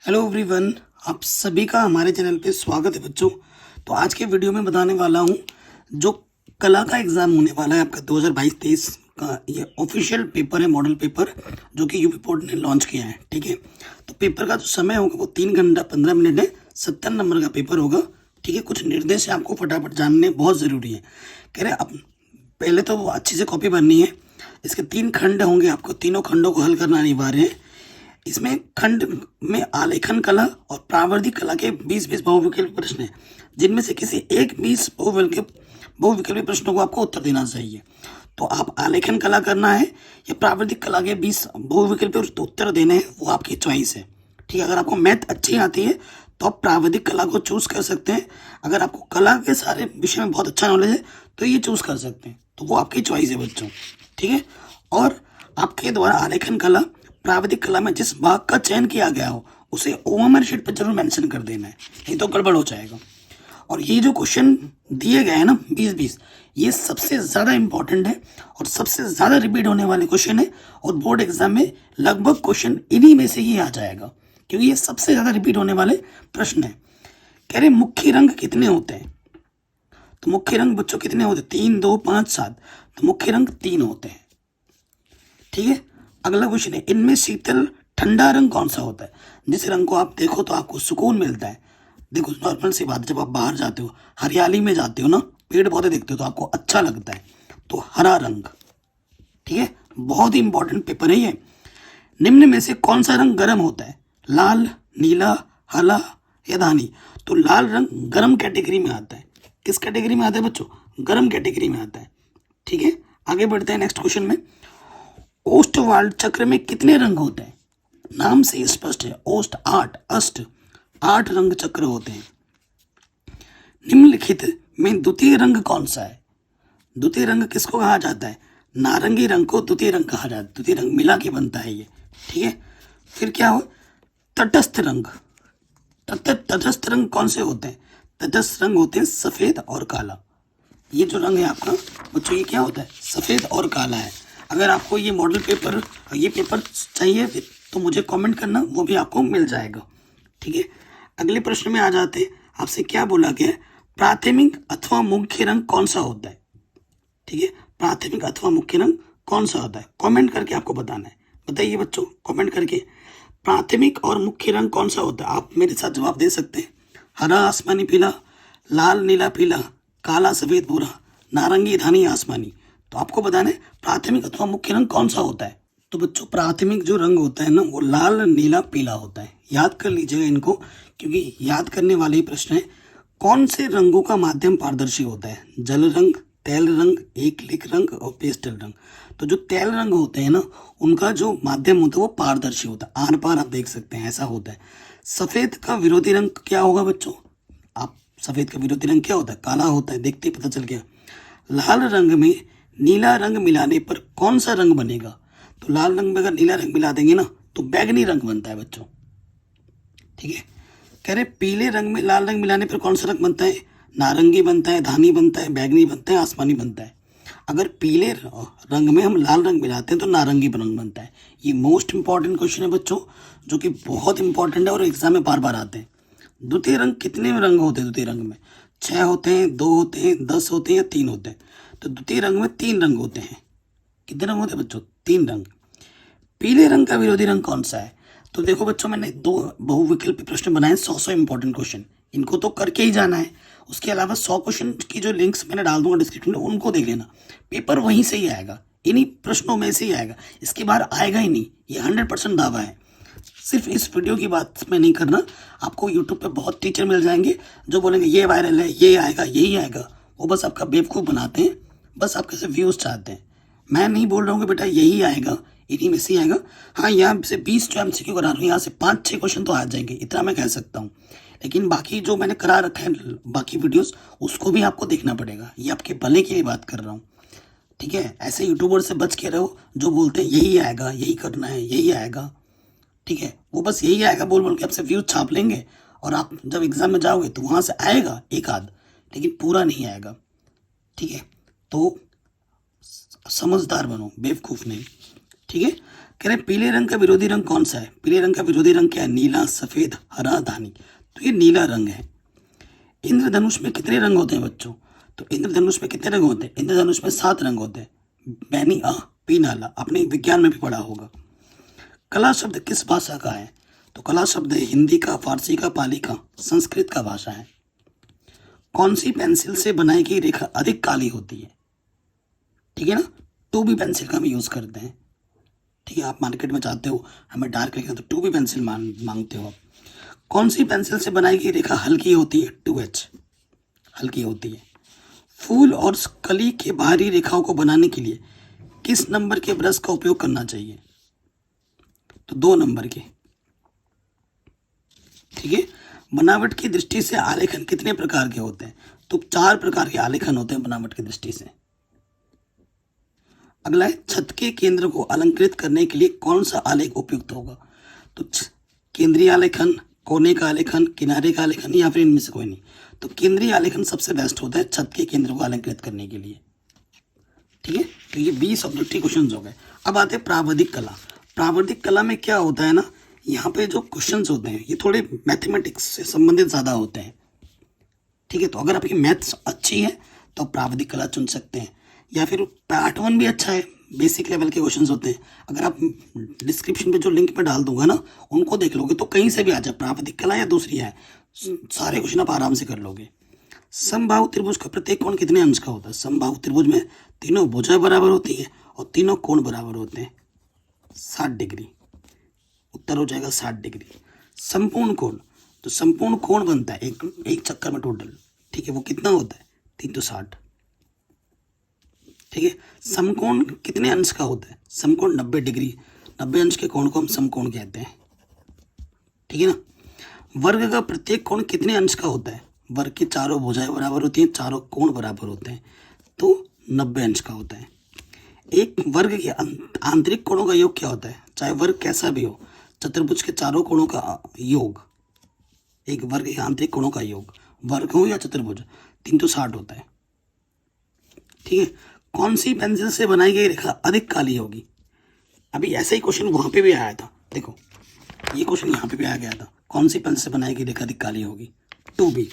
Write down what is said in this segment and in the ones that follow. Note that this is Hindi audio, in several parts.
हेलो एवरीवन, आप सभी का हमारे चैनल पे स्वागत है बच्चों। तो आज के वीडियो में बताने वाला हूँ जो कला का एग्ज़ाम होने वाला है आपका 2022-23 का। ये ऑफिशियल पेपर है, मॉडल पेपर, जो कि यूपी बोर्ड ने लॉन्च किया है। ठीक है, तो पेपर का जो समय होगा वो 3 घंटा 15 मिनट है। 70 नंबर का पेपर होगा। ठीक है, कुछ निर्देश आपको फटाफट जानने बहुत ज़रूरी है। कह रहे अब पहले तो वो अच्छी से कॉपी भरनी है। इसके 3 खंड होंगे, आपको तीनों खंडों को हल करना अनिवार्य है। इसमें खंड में आलेखन कला और प्रावर्धिक कला के 20-20 बहुविकल्पी प्रश्न हैं, जिनमें से किसी एक 20 बहुविकल्पी प्रश्नों को आपको उत्तर देना चाहिए। तो आप आलेखन कला करना है या प्रावर्धिक कला के 20 बहुविकल्पी उत्तर देने हैं, वो आपकी चॉइस है। ठीक है, अगर आपको मैथ अच्छी आती है तो आप प्राविधिक कला को चूज कर सकते हैं। अगर आपको कला के सारे विषय में बहुत अच्छा नॉलेज है तो ये चूज कर सकते हैं, तो वो आपकी चॉइस है बच्चों। ठीक है, और आपके द्वारा आलेखन कला प्राविधिक कला में जिस भाग का चयन किया गया हो उसे ओएमआर शीट पर जरूर मेंशन कर देना है, नहीं तो गड़बड़ हो जाएगा। और ये जो क्वेश्चन दिए गए हैं ना 20-20, ये सबसे ज़्यादा इंपॉर्टेंट है और सबसे ज़्यादा रिपीट होने वाले क्वेश्चन है। और बोर्ड एग्जाम में लगभग क्वेश्चन इन्हीं में से ही आ जाएगा, क्योंकि ये सबसे ज़्यादा रिपीट होने वाले प्रश्न है। कह रहे मुख्य रंग कितने होते हैं? तो मुख्य रंग बच्चों कितने होते हैं? 3, 2, 5, 7। तो मुख्य रंग 3 होते हैं। ठीक है, अगला क्वेश्चन है, इनमें शीतल ठंडा रंग कौन सा होता है? जिस रंग को आप देखो तो आपको सुकून मिलता है। देखो नॉर्मल सी बात, जब आप बाहर जाते हो, हरियाली में जाते हो ना, पेड़ पौधे देखते हो तो आपको अच्छा लगता है, तो हरा रंग। ठीक है, बहुत ही इंपॉर्टेंट पेपर है ये। निम्न में से कौन सा रंग गर्म होता है? लाल, नीला, हरा या धानी? तो लाल रंग गर्म कैटेगरी में आता है। किस कैटेगरी में आता है बच्चों? गर्म कैटेगरी में आता है। ठीक है, आगे बढ़ते हैं नेक्स्ट क्वेश्चन में। ओस्टवाल्ड चक्र में कितने रंग होते हैं? नाम से स्पष्ट है, ओस्ट 8, अष्ट 8 रंग चक्र होते हैं। निम्नलिखित में द्वितीय रंग कौन सा है? द्वितीय रंग किसको कहा जाता है? नारंगी रंग को द्वितीय रंग कहा जाता है। द्वितीय रंग मिला के बनता है ये। ठीक है, फिर क्या हो? तटस्थ रंग। तटस्थ रंग कौन से होते हैं? तटस्थ रंग होते हैं सफेद और काला। ये जो रंग है आपका बच्चों, ये क्या होता है? सफेद और काला है। अगर आपको ये मॉडल पेपर, ये पेपर चाहिए तो मुझे कमेंट करना, वो भी आपको मिल जाएगा। ठीक है, अगले प्रश्न में आ जाते हैं। आपसे क्या बोला गया है? प्राथमिक अथवा मुख्य रंग कौन सा होता है? ठीक है, प्राथमिक अथवा मुख्य रंग कौन सा होता है? कमेंट करके आपको बताना है। बताइए बच्चों, कमेंट करके प्राथमिक और मुख्य रंग कौन सा होता है? आप मेरे साथ जवाब दे सकते हैं। हरा, आसमानी, पीला, लाल, नीला, पीला, काला, सफेद, भूरा, नारंगी, धानी, आसमानी। तो आपको बताना है प्राथमिक अथवा मुख्य रंग कौन सा होता है। तो बच्चों प्राथमिक जो रंग होता है ना, वो लाल, नीला, पीला होता है। याद कर लीजिएगा इनको, क्योंकि याद करने वाले ही प्रश्न है। कौन से रंगों का माध्यम पारदर्शी होता है? जल रंग, तेल रंग, एकलिक रंग और पेस्टल रंग। तो जो तेल रंग होते हैं ना, उनका जो माध्यम होता है वो पारदर्शी होता है, आर पार आप देख सकते हैं, ऐसा होता है। सफेद का विरोधी रंग क्या होगा बच्चों? आप सफेद का विरोधी रंग क्या होता है? काला होता है, देखते ही पता चल गया। लाल रंग में नीला रंग मिलाने पर कौन सा रंग बनेगा? तो लाल रंग में अगर नीला रंग मिला देंगे ना तो बैगनी रंग बनता है बच्चों। ठीक है, कह रहे पीले रंग में लाल रंग मिलाने पर कौन सा रंग बनता है? नारंगी बनता है, धानी बनता है, बैगनी बनता है, आसमानी बनता है। अगर पीले रंग में हम लाल रंग मिलाते हैं तो नारंगी रंग बनता है। ये मोस्ट इंपॉर्टेंट क्वेश्चन है बच्चों, जो कि बहुत इंपॉर्टेंट है और एग्जाम में बार बार आते हैं। द्वितीय रंग कितने रंग होते हैं? द्वितीय रंग में 6 होते हैं, 2 होते हैं, 10 होते हैं या 3 होते हैं? तो द्वितीय रंग में 3 रंग होते हैं। कितने रंग होते हैं बच्चों? 3 रंग। पीले रंग का विरोधी रंग कौन सा है? तो देखो बच्चों, मैंने 2 बहुविकल्पी प्रश्न बनाए, 100 इंपॉर्टेंट क्वेश्चन, इनको तो करके ही जाना है। उसके अलावा 100 क्वेश्चन की जो लिंक्स मैंने डाल दूंगा डिस्क्रिप्शन में, उनको देख लेना। पेपर वहीं से ही आएगा, इन्हीं प्रश्नों में से ही आएगा, इसके बाहर आएगा ही नहीं, ये 100% दावा है। सिर्फ इस वीडियो की बात में नहीं करना, आपको यूट्यूब पे बहुत टीचर मिल जाएंगे जो बोलेंगे ये वायरल है, ये आएगा, यही आएगा। वो बस आपका बेवकूफ़ बनाते हैं, बस आपके से व्यूज़ चाहते हैं। मैं नहीं बोल रहा हूँ कि बेटा यही आएगा, इन्हीं में से आएगा। हाँ, यहाँ से 20 जो MCQ करा रहा हूँ, यहाँ से 5-6 क्वेश्चन तो आ जाएंगे, इतना मैं कह सकता हूँ। लेकिन बाकी जो मैंने करा रखा है, बाकी वीडियोस, उसको भी आपको देखना पड़ेगा। ये आपके भले की लिए बात कर रहा हूँ। ठीक है, ऐसे यूट्यूबर से बच के रहो जो बोलते हैं यही आएगा, यही करना है, यही आएगा। ठीक है, वो बस यही आएगा बोल बोल के आपसे व्यूज छाप लेंगे, और आप जब एग्जाम में जाओगे तो वहाँ से आएगा एक आध, लेकिन पूरा नहीं आएगा। ठीक है, तो समझदार बनो, बेवकूफ़ नहीं। ठीक है, कह रहे हैं पीले रंग का विरोधी रंग कौन सा है? पीले रंग का विरोधी रंग क्या है? नीला, सफेद, हरा, धानी। तो ये नीला रंग है। इंद्रधनुष में कितने रंग होते हैं बच्चों? तो इंद्रधनुष में कितने रंग होते हैं? इंद्रधनुष में 7 रंग होते हैं। बैनी आ पी नाला, आपने विज्ञान में भी पढ़ा होगा। कला शब्द किस भाषा का है? तो कला शब्द है हिंदी का, फारसी का, पाली का, संस्कृत का भाषा है। कौन सी पेंसिल से बनाई गई रेखा अधिक काली होती है? ठीक है ना, 2B पेंसिल का हम यूज करते हैं। ठीक है, आप मार्केट में जाते हो, हमें डार्क लिखना तो 2B पेंसिल मांगते हो आप। कौन सी पेंसिल से बनाई गई रेखा हल्की होती है? 2H हल्की होती है। फूल और कली के बाहरी रेखाओं को बनाने के लिए किस नंबर के ब्रश का उपयोग करना चाहिए? तो 2 नंबर के। ठीक है, बनावट की दृष्टि से आलेखन कितने प्रकार के होते हैं? तो 4 प्रकार के आलेखन होते हैं बनावट की दृष्टि से। अगला है छत के केंद्र को अलंकृत करने के लिए कौन सा आलेख उपयुक्त होगा? तो केंद्रीय आलेखन, कोने का आलेखन, किनारे का आलेखन, या फिर इनमें से कोई नहीं। तो केंद्रीय आलेखन सबसे बेस्ट होता है छत के केंद्र को अलंकृत करने के लिए। ठीक है, तो ये 20 ऑब्जेक्टिव क्वेश्चन हो गए। अब आते हैं प्रावधिक कला। प्रावधिक कला में क्या होता है ना, यहाँ पे जो क्वेश्चन होते हैं ये थोड़े मैथमेटिक्स से संबंधित ज़्यादा होते हैं। ठीक है, तो अगर आपकी मैथ्स अच्छी है तो प्रावधिक कला चुन सकते हैं, या फिर पार्ट 1 भी अच्छा है, बेसिक लेवल के क्वेश्चंस होते हैं। अगर आप डिस्क्रिप्शन पे जो लिंक में डाल दूंगा ना, उनको देख लोगे तो कहीं से भी आ जाए, प्रावधिक कला या दूसरी है, सारे क्वेश्चन आप आराम से कर लोगे। समबाहु त्रिभुज का प्रत्येक कोण कितने अंश का होता है? समबाहु त्रिभुज में तीनों भुजाएं बराबर होती है और तीनों कोण बराबर होते हैं। 60 डिग्री उत्तर हो जाएगा, 60 डिग्री। संपूर्ण कोण, तो संपूर्ण कोण बनता है एक चक्कर में टोटल। ठीक है, वो कितना होता है? 360। ठीक है, समकोण कितने अंश का होता है? समकोण 90 डिग्री। 90 अंश के कोण को हम समकोण कहते हैं। ठीक है ना। वर्ग का प्रत्येक कोण कितने अंश का होता है? वर्ग की चारों भुजाएं बराबर होती हैं, चारों कोण बराबर होते हैं, तो 90 अंश का होता है। एक वर्ग के आंतरिक कोणों का योग क्या होता है? चाहे वर्ग कैसा भी हो, चतुर्भुज के चारों कोणों का योग, एक वर्ग के आंतरिक कोणों का योग, वर्ग हो या चतुर्भुज, 360 होता है। ठीक है, कौन सी पेंसिल से बनाई गई रेखा अधिक काली होगी? अभी ऐसा ही क्वेश्चन वहां पे भी आया था, देखो ये क्वेश्चन यहाँ पे भी आ गया था। कौन सी पेंसिल से बनाई गई रेखा अधिक काली होगी? 2B।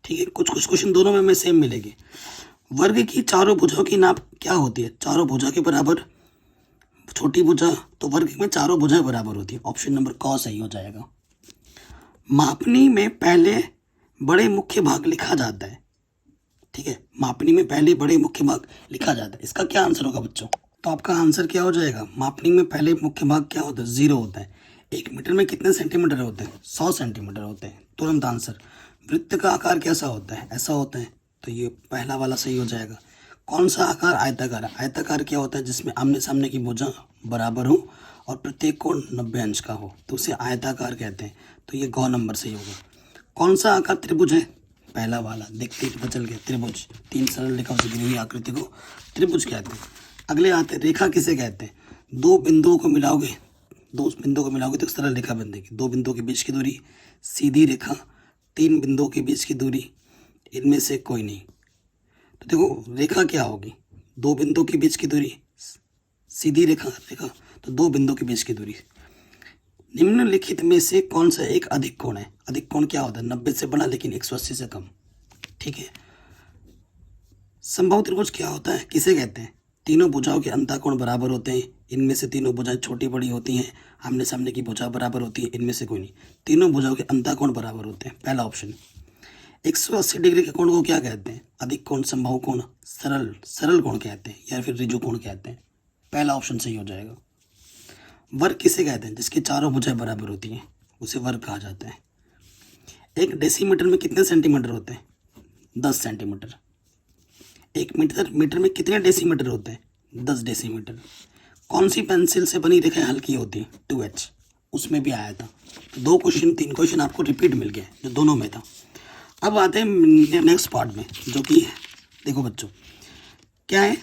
ठीक है, कुछ कुछ क्वेश्चन दोनों में हमें सेम मिलेंगे। वर्ग की चारों भुजाओं की नाप क्या होती है? चारों भुजा के बराबर छोटी भुजा, तो वर्ग में चारों भुजाएं बराबर होती है। ऑप्शन नंबर क सही हो जाएगा। मापनी में पहले बड़े मुख्य भाग लिखा जाता है। ठीक है, मापनी में पहले बड़े मुख्य भाग लिखा जाता है, इसका क्या आंसर होगा बच्चों? तो आपका आंसर क्या हो जाएगा? मापनी में पहले मुख्य भाग क्या होता है? 0 होता है। 1 मीटर में कितने सेंटीमीटर होते हैं? 100 सेंटीमीटर होते हैं। तुरंत आंसर। वृत्त का आकार कैसा होता है? ऐसा होता है, तो ये पहला वाला सही हो जाएगा। कौन सा आकार आयताकार है? आयताकार क्या होता है? जिसमें आमने सामने की भुजा बराबर हो और प्रत्येक कोण 90 अंश का हो, तो उसे आयताकार कहते हैं, तो ये ग नंबर सही होगा। कौन सा आकार त्रिभुज है? पहला वाला, देखते ही बचल गया, त्रिभुज। 3 सरल रेखाओं से घिरी हुई आकृति को त्रिभुज कहते हैं। अगले आते हैं, रेखा किसे कहते हैं? 2 बिंदुओं को मिलाओगे, 2 बिंदुओं को मिलाओगे तो एक सरल रेखा बनेगी। 2 बिंदुओं के बीच की दूरी सीधी रेखा, 3 बिंदुओं के बीच की दूरी, इनमें से कोई नहीं। तो देखो रेखा क्या होगी? 2 बिंदुओं के बीच की दूरी सीधी रेखा, तो 2 बिंदुओं के बीच की दूरी। निम्नलिखित में से कौन सा एक अधिक कोण है? अधिक कोण क्या होता है? 90 से बड़ा लेकिन 180 से कम। ठीक है, समबाहु त्रिभुज क्या होता है, किसे कहते हैं? तीनों भुजाओं के अंतःकोण बराबर होते हैं, इनमें से तीनों भुजाएं छोटी बड़ी होती हैं, आमने सामने की भुजा बराबर होती है, इनमें से कोई नहीं। तीनों भुजाओं के अंतःकोण बराबर होते हैं, पहला ऑप्शन। 180 डिग्री के कोण को क्या कहते हैं? अधिक कोण, समबाहु कोण, सरल कोण कहते हैं, या फिर ऋजु कोण कहते हैं। पहला ऑप्शन सही हो जाएगा। वर्ग किसे कहते हैं? जिसकी चारों भुजाएं बराबर होती हैं, उसे वर्ग कहा जाता है। एक डेसीमीटर में कितने सेंटीमीटर होते हैं? 10 सेंटीमीटर। 1 मीटर में कितने डेसीमीटर होते हैं? 10 डेसीमीटर। कौन सी पेंसिल से बनी रेखाएं हल्की होती है? 2H, उसमें भी आया था। तो 2 क्वेश्चन 3 क्वेश्चन आपको रिपीट मिल गए जो दोनों में था। अब आते हैं नेक्स्ट पार्ट में, जो कि देखो बच्चों क्या है,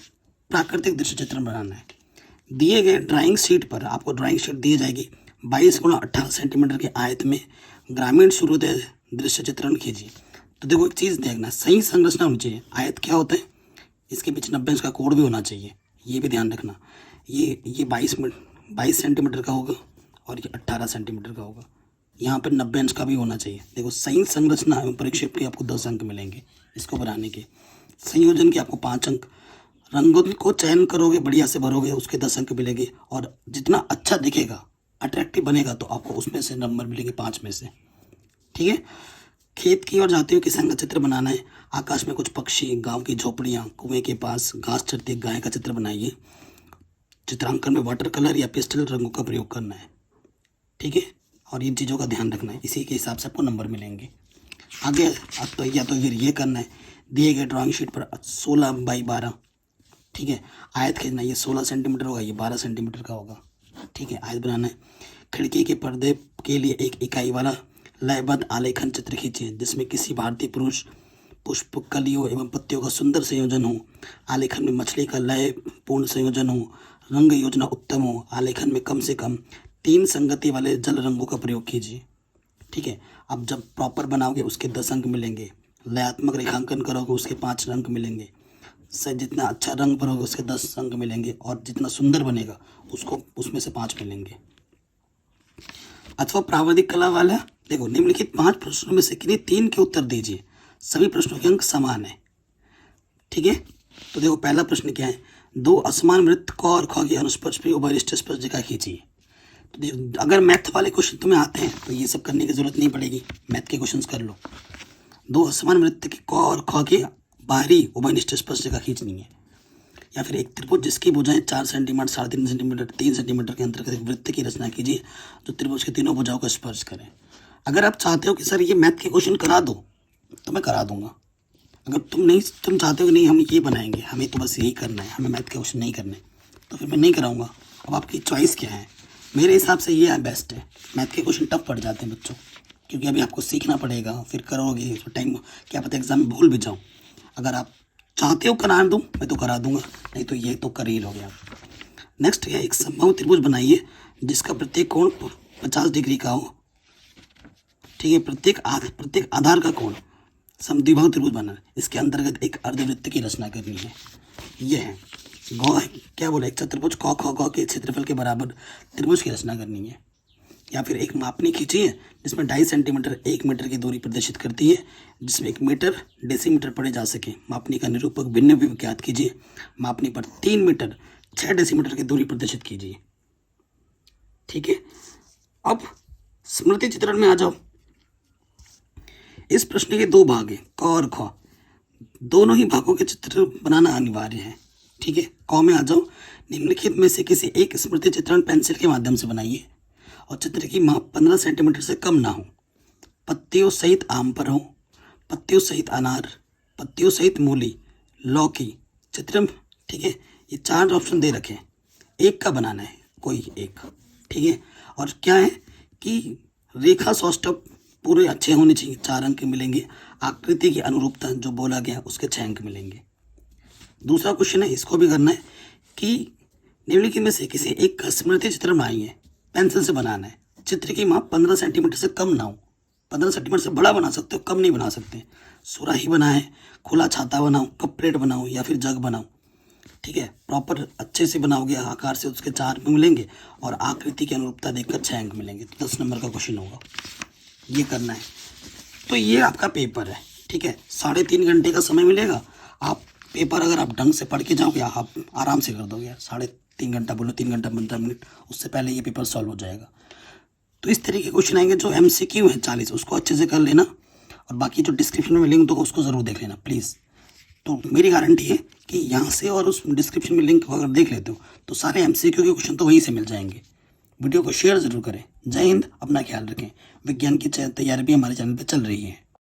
प्राकृतिक दृश्य चित्रण बनाना है। दिए गए ड्राइंग शीट पर आपको ड्राइंग शीट दी जाएगी, 22x18 सेंटीमीटर के आयत में ग्रामीण सूर्योदय दृश्य चित्रण कीजिए। तो देखो एक चीज़ देखना, सही संरचना होनी चाहिए। आयत क्या होता है? इसके पीछे 90 अंश का कोण भी होना चाहिए, ये भी ध्यान रखना। ये 22 22 सेंटीमीटर का होगा और ये 18 सेंटीमीटर का होगा। यहाँ पर 90 इंच का भी होना चाहिए। देखो सही संरचना एवं परिक्षेप के आपको 10 अंक मिलेंगे इसको बनाने के। संयोजन के आपको 5 अंक। रंगों को चयन करोगे, बढ़िया से भरोगे, उसके 10 अंक मिलेंगे। और जितना अच्छा दिखेगा, अट्रैक्टिव बनेगा, तो आपको उसमें से नंबर मिलेंगे 5 में से। ठीक है। खेत की ओर जाते हुए किसान का चित्र बनाना है। आकाश में कुछ पक्षी, गांव की झोपड़ियाँ, कुएं के पास घास चरती गाय का चित्र बनाइए। चित्रांकन में वाटर कलर या पेस्टल रंगों का प्रयोग करना है। ठीक है। और इन चीज़ों का ध्यान रखना है, इसी के हिसाब से आपको नंबर मिलेंगे। आगे अब तो या तो फिर ये करना है, दिए गए ड्राइंग शीट पर 16x12, ठीक है, आयत खींचना है। ये 16 सेंटीमीटर होगा, ये 12 सेंटीमीटर का होगा। ठीक है, आयत बनाना है। खिड़की के पर्दे के लिए एक इकाई वाला लयबद्ध आलेखन चित्र खींचिए जिसमें किसी भारतीय पुरुष, पुष्प, कलियों एवं पत्तियों का सुंदर संयोजन हो। आलेखन में मछली का लय पूर्ण संयोजन हो। रंग योजना उत्तम हो। आलेखन में कम से कम 3 संगति वाले जल रंगों का प्रयोग कीजिए। ठीक है। अब जब प्रॉपर बनाओगे उसके 10 अंक मिलेंगे। लयात्मक रेखांकन करोगे उसके 5 अंक मिलेंगे। से जितना अच्छा रंग भरोगे उसके 10 अंक मिलेंगे। और जितना सुंदर बनेगा उसको उसमें से 5 मिलेंगे। अथवा प्राविधिक कला वाला, देखो निम्नलिखित 5 प्रश्नों में से किन्हीं 3 के उत्तर दीजिए। सभी प्रश्नों के अंक समान है। ठीक है। तो देखो पहला प्रश्न क्या है, 2 असमान वृत्त क और ख की अनुस्पर्श पर उभयनिष्ठ स्पर्शिका खींचिए। तो देखो अगर मैथ वाले क्वेश्चन तुम्हें आते हैं तो ये सब करने की जरूरत नहीं पड़ेगी, मैथ के क्वेश्चंस कर लो। 2 असमान वृत्त की क और ख की बाहरी उभयनिष्ठ स्पर्शिका खींचनी है। या फिर एक त्रिभुज जिसकी भुजाएं 4 सेंटीमीटर, 3.5 सेंटीमीटर, 3 सेंटीमीटर के अंतर्गत एक वृत्त की रचना कीजिए जो त्रिभुज की तीनों भुजाओं को स्पर्श करें। अगर आप चाहते हो कि सर ये मैथ के क्वेश्चन करा दो तो मैं करा दूंगा। अगर तुम चाहते हो कि नहीं हम ये बनाएंगे, हमें तो बस यही करना है, हमें मैथ के क्वेश्चन नहीं करने, तो फिर मैं नहीं कराऊंगा। अब आपकी चॉइस क्या है? मेरे हिसाब से ये बेस्ट है। मैथ के क्वेश्चन टफ पड़ जाते हैं बच्चों, क्योंकि अभी आपको सीखना पड़ेगा, फिर करोगे तो टाइम क्या पता एग्जाम में भूल भी जाऊँ। अगर आप चाहते हो करा दूँ मैं तो करा दूंगा, नहीं तो ये तो कर ही लोगे आप। नेक्स्ट है, एक समबाहु त्रिभुज बनाइए जिसका प्रत्येक कोण 50 डिग्री का हो। ठीक है। प्रत्येक आधार का कोण समद्विबाहु त्रिभुज बनाना है। इसके अंतर्गत एक अर्धवृत्त की रचना करनी है। ये है गौ क्या बोला, एक चतुर्भुज क ख ग के क्षेत्रफल के बराबर त्रिभुज की रचना करनी है। या फिर एक मापनी खींचिए जिसमें 2.5 सेंटीमीटर 1 मीटर की दूरी प्रदर्शित करती है, जिसमें 1 मीटर डेसीमीटर पढ़े जा सके। मापनी का निरूपक भिन्न भी ज्ञात कीजिए। मापनी पर 3 मीटर 6 डेसीमीटर की दूरी प्रदर्शित कीजिए। ठीक है। अब स्मृति चित्रण में आ जाओ। इस प्रश्न के 2 भाग हैं, क और ख। दोनों ही भागों के चित्र बनाना अनिवार्य है। ठीक है। क में आ जाओ। निम्नलिखित में से किसी एक स्मृति चित्रण पेंसिल के माध्यम से बनाइए और चित्र की माप 15 सेंटीमीटर से कम ना हो। पत्तियों सहित आम पर हो, पत्तियों सहित अनार, पत्तियों सहित मूली, लौकी, चित्र। ठीक है। ये 4 ऑप्शन दे रखे हैं, एक का बनाना है, कोई एक। ठीक है। और क्या है कि रेखा सौष्ठव पूरे अच्छे होने चाहिए, 4 अंक मिलेंगे। आकृति की अनुरूपता जो बोला गया उसके 6 अंक मिलेंगे। दूसरा क्वेश्चन है, इसको भी करना है कि निम्नलिखित में से किसी एक का स्मृति चित्र बनाइए, पेंसिल से बनाना है। चित्र की माप 15 सेंटीमीटर से कम ना हो। 15 सेंटीमीटर से बड़ा बना सकते हो, कम नहीं बना सकते। सुराही बनाए, खुला छाता बनाओ, कप प्लेट बनाओ या फिर जग बनाओ। ठीक है। प्रॉपर अच्छे से बनाओगे आकार से, उसके 4 अंक मिलेंगे और आकृति की अनुरूपता देखकर 6 अंक मिलेंगे। 10 नंबर का क्वेश्चन होगा, ये करना है। तो ये आपका पेपर है। ठीक है। 3.5 घंटे का समय मिलेगा। आप पेपर अगर आप ढंग से पढ़ के जाओगे आप आराम से कर दोगे। 3.5 घंटा बोलो, 3 घंटा 15 मिनट, उससे पहले ये पेपर सॉल्व हो जाएगा। तो इस तरीके के क्वेश्चन आएंगे। जो MCQ है 40, उसको अच्छे से कर लेना और बाकी जो डिस्क्रिप्शन में लिंक दूंगा उसको ज़रूर देख लेना प्लीज़। तो मेरी गारंटी है कि यहाँ से और उस डिस्क्रिप्शन में लिंक अगर देख लेते हो तो सारे MCQ के क्वेश्चन तो वहीं से मिल जाएंगे। वीडियो को शेयर ज़रूर करें। जय हिंद, अपना ख्याल रखें। विज्ञान की तैयारी भी हमारे चैनल पर चल रही है।